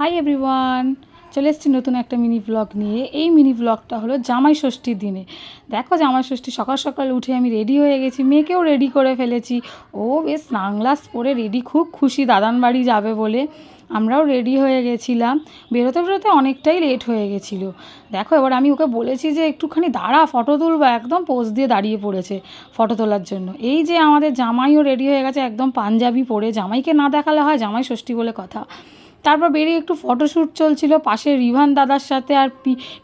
Hi everyone, চলে এসেছি নতুন একটা মিনি ব্লগ নিয়ে। এই মিনি ব্লগটা হলো জামাই ষষ্ঠীর দিনে। দেখো জামাই ষষ্ঠী সকাল সকাল উঠে আমি রেডি হয়ে গেছি, মেয়েকেও রেডি করে ফেলেছি। ও বেশ নাংলাস পরে রেডি, খুব খুশি দাদান বাড়ি যাবে বলে। আমরাও রেডি হয়ে গেছিলাম। বেরোতে বেরোতে অনেকটাই লেট হয়ে গেছিলো। দেখো এবার আমি ওকে বলেছি যে একটুখানি দাঁড়া, ফটো তুলবো, একদম পোজ দিয়ে দাঁড়িয়ে পড়েছে ফটো তোলার জন্য। এই যে আমাদের জামাইও রেডি হয়ে গেছে একদম পাঞ্জাবি পরে। জামাইকে না দেখালে হয়, জামাই ষষ্ঠী বলে কথা। তারপর বেরিয়ে একটু ফটোশ্যুট চলছিল পাশে রিভান দাদার সাথে আর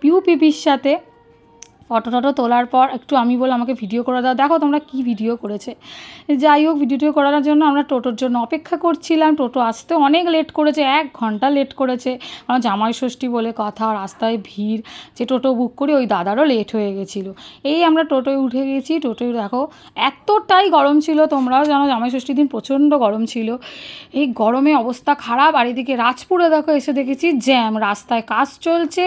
পিউ পিপির সাথে। ফটো তোলার পর একটু আমি বললাম আমাকে ভিডিও করে দাও, দেখো তোমরা কি ভিডিও করেছে। যাই হোক, ভিডিওটিও করার জন্য আমরা টোটোর জন্য অপেক্ষা করছিলাম। টোটো আসতে অনেক লেট করেছে, 1 ঘন্টা লেট করেছে। কারণ জামাই ষষ্ঠী বলে কথা, রাস্তায় ভিড়। যে টোটো বুক করি ওই দাদারও লেট হয়ে গেছিলো। এই আমরা টোটোয় উঠে গেছি। টোটোয় দেখো এতটাই গরম ছিল, তোমরাও জানো জামাই ষষ্ঠীর দিন প্রচণ্ড গরম ছিল। এই গরমে অবস্থা খারাপ। আর এদিকে রাজপুরে দেখো এসে দেখেছি জ্যাম, রাস্তায় কাজ চলছে।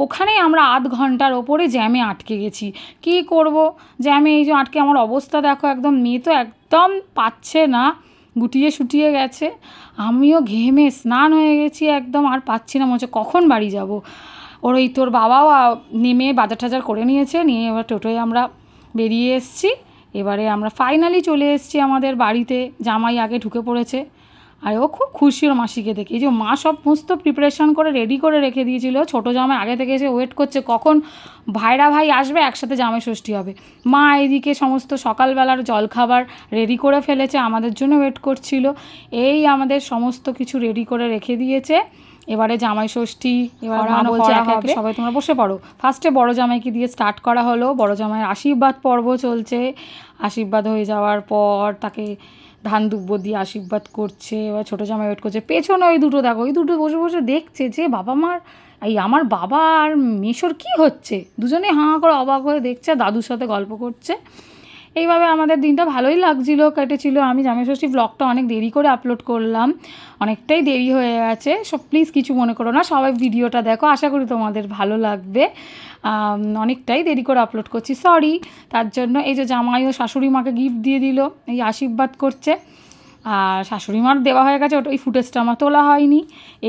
ওখানেই আমরা আধ ঘন্টার ওপরে জ্যামে আটকে গেছি। কি করব, জ্যামে এই যে আটকে আমার অবস্থা দেখো একদম। মেয়ে তো একদম পাচ্ছে না, গুটিয়ে শুটিয়ে গেছে। আমিও ঘেমে স্নান হয়ে গেছি একদম, আর পাচ্ছি না, মনে হচ্ছে কখন বাড়ি যাব। ওই তোর বাবাও নেমে বাজার টাজার করে নিয়েছে, নিয়ে এবার টোটোয় আমরা বেরিয়ে এসেছি। এবারে আমরা ফাইনালি চলে এসেছি আমাদের বাড়িতে। জামাই আগে ঢুকে পড়েছে আর ও খুব খুশি ওর মাসিকে দেখে। এই যে মা সমস্ত প্রিপারেশান করে রেডি করে রেখে দিয়েছিল। ছোটো জামাই আগে থেকে এসে ওয়েট করছে কখন ভাইরা ভাই আসবে, একসাথে জামাই ষষ্ঠী হবে। মা এদিকে সমস্ত সকালবেলার জলখাবার রেডি করে ফেলেছে, আমাদের জন্য ওয়েট করছিল। এই আমাদের সমস্ত কিছু রেডি করে রেখে দিয়েছে। এবারে জামাই ষষ্ঠী, এবার মা বলছে একে একে সবাই তোমরা বসে পড়ো। ফার্স্টে বড় জামাইকে দিয়ে স্টার্ট করা হলো। বড় জামাইয়ের আশীর্বাদ পর্ব চলছে। আশীর্বাদ হয়ে যাওয়ার পর তাকে ধান দুব্বো দিয়ে আশীর্বাদ করছে। এবার ছোটো জামাই ওয়েট করছে। পেছনে ওই দুটো দেখো, ওই দুটো বসে বসে দেখছে যে বাবা মার, এই আমার বাবা আর মেশোর কী হচ্ছে। দুজনেই হাঁ করে অবাক হয়ে দেখছে, দাদুর সাথে গল্প করছে। এইভাবে আমাদের দিনটা ভালোই লাগছিলো, কেটেছিল। আমি জামাই ষষ্ঠী ব্লগটা অনেক দেরি করে আপলোড করলাম, অনেকটাই দেরি হয়ে গেছে। সব প্লিজ কিছু মনে করো না, সবাই ভিডিওটা দেখো, আশা করি তোমাদের ভালো লাগবে। অনেকটাই দেরি করে আপলোড করছি, সরি তার জন্য। এই যে জামাই ও শাশুড়ি মাকে গিফট দিয়ে দিল, এই আশীর্বাদ করছে। আর শাশুড়ি মার দেওয়া হয়ে গেছে, ওটা ওই ফুটেজটা আমার তোলা হয়নি।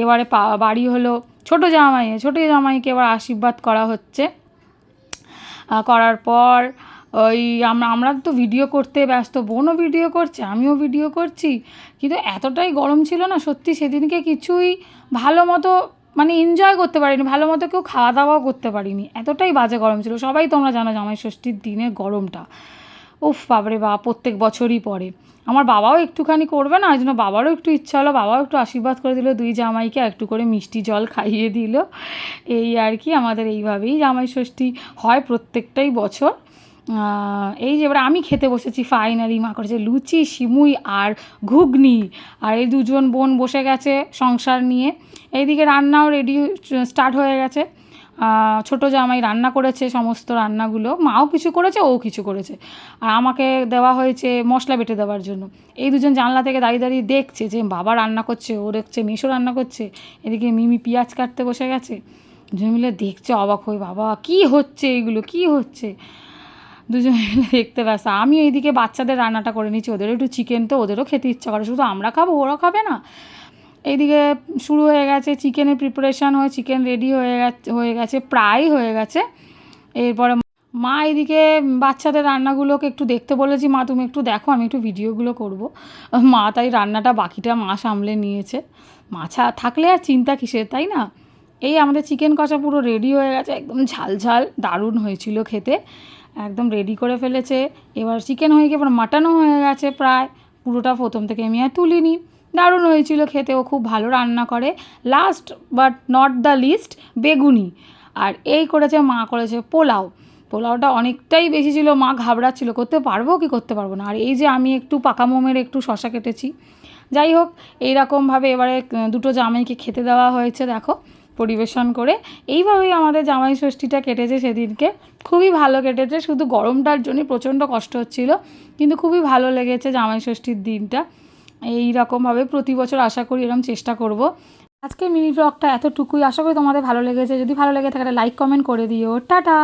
এবারে বাড়ি হলো ছোটো জামাইকে এবার আশীর্বাদ করা হচ্ছে। করার পর ওই আমরা তো ভিডিও করতে ব্যস্ত, বোনও ভিডিও করছে, আমিও ভিডিও করছি। কিন্তু এতটাই গরম ছিল না সত্যি, সেদিনকে কিছুই ভালো মতো মানে এনজয় করতে পারিনি, ভালো মতো কেউ খাওয়া দাওয়াও করতে পারিনি, এতটাই বাজে গরম ছিল। সবাই তোমরা জানো জামাই ষষ্ঠীর দিনের গরমটা, উফ বাবরে বাপ, প্রত্যেক বছরই পড়ে। আমার বাবাও একটুখানি করবে না, ওই জন্য বাবারও একটু ইচ্ছা হলো, বাবাও একটু আশীর্বাদ করে দিল দুই জামাইকে, একটু করে মিষ্টি জল খাইয়ে দিল। এই আর কি, আমাদের এইভাবেই জামাই ষষ্ঠী হয় প্রত্যেকটাই বছর। এই যে এবার আমি খেতে বসেছি ফাইনালি। মা করেছে লুচি, সিমুই আর ঘুগনি। আর এই দুজন বোন বসে গেছে সংসার নিয়ে। এইদিকে রান্নাও রেডি স্টার্ট হয়ে গেছে। ছোটো জামাই রান্না করেছে সমস্ত রান্নাগুলো, মাও কিছু করেছে, ও কিছু করেছে। আর আমাকে দেওয়া হয়েছে মশলা বেটে দেওয়ার জন্য। এই দুজন জানলা থেকে দাঁড়িয়ে দাঁড়িয়ে দেখছে যে বাবা রান্না করছে, ও দেখছে মেশো রান্না করছে। এদিকে মিমি পেঁয়াজ কাটতে বসে গেছে। দুজন মিলে দেখছে অবাক হয়ে, বাবা কী হচ্ছে এইগুলো, কী হচ্ছে। দুজন মিলে দেখতে ব্যস্ত। আমি এইদিকে বাচ্চাদের রান্নাটা করে নিচ্ছি, ওদেরও একটু চিকেন, তো ওদেরও খেতে ইচ্ছা করে, শুধু আমরা খাবো ওরা খাবে না। এইদিকে শুরু হয়ে গেছে চিকেনের প্রিপারেশান, হয়ে চিকেন রেডি হয়ে গেছে, প্রায় হয়ে গেছে। এরপরে মা এইদিকে বাচ্চাদের রান্নাগুলোকে একটু দেখতে বলেছি, মা তুমি একটু দেখো, আমি একটু ভিডিওগুলো করব। মা তাই রান্নাটা বাকিটা মা সামলে নিয়েছে। মাছা থাকলে আর চিন্তা কিসের, তাই না। এই আমাদের চিকেন কষা পুরো রেডি হয়ে গেছে, একদম ঝাল ঝাল দারুণ হয়েছিল খেতে, একদম রেডি করে ফেলেছে। এবার চিকেন হয়ে গিয়ে এবার মাটনও হয়ে গেছে প্রায়, পুরোটা প্রথম থেকে আমি আর তুলিনি। দারুণ হয়েছিল খেতে, ও খুব ভালো রান্না করে। Last but not the least বেগুনি। আর এই করেছে মা, করেছে পোলাওটা অনেকটাই বেশি ছিল, মা ঘাবড়াচ্ছিল করতে পারবো কি করতে পারবো না। আর এই যে আমি একটু পাকা মোমের একটু শশা কেটেছি। যাই হোক, এইরকমভাবে এবারে দুটো জামাইকে খেতে দেওয়া হয়েছে দেখো পরিবেশন করে। এইভাবেই আমাদের জামাই ষষ্ঠীটা কেটেছে সেদিনকে, খুবই ভালো কেটেছে। শুধু গরমটার জন্যই প্রচণ্ড কষ্ট হচ্ছিল, কিন্তু খুবই ভালো লেগেছে জামাই ষষ্ঠীর দিনটা। এই রকমভাবে প্রতি বছর আশা করি এরকম চেষ্টা করব। আজকে মিনি ব্লগটা এতটুকুই, আশা করি তোমাদের ভালো লেগেছে। যদি ভালো লেগে থাকে লাইক কমেন্ট করে দিও। টাটা।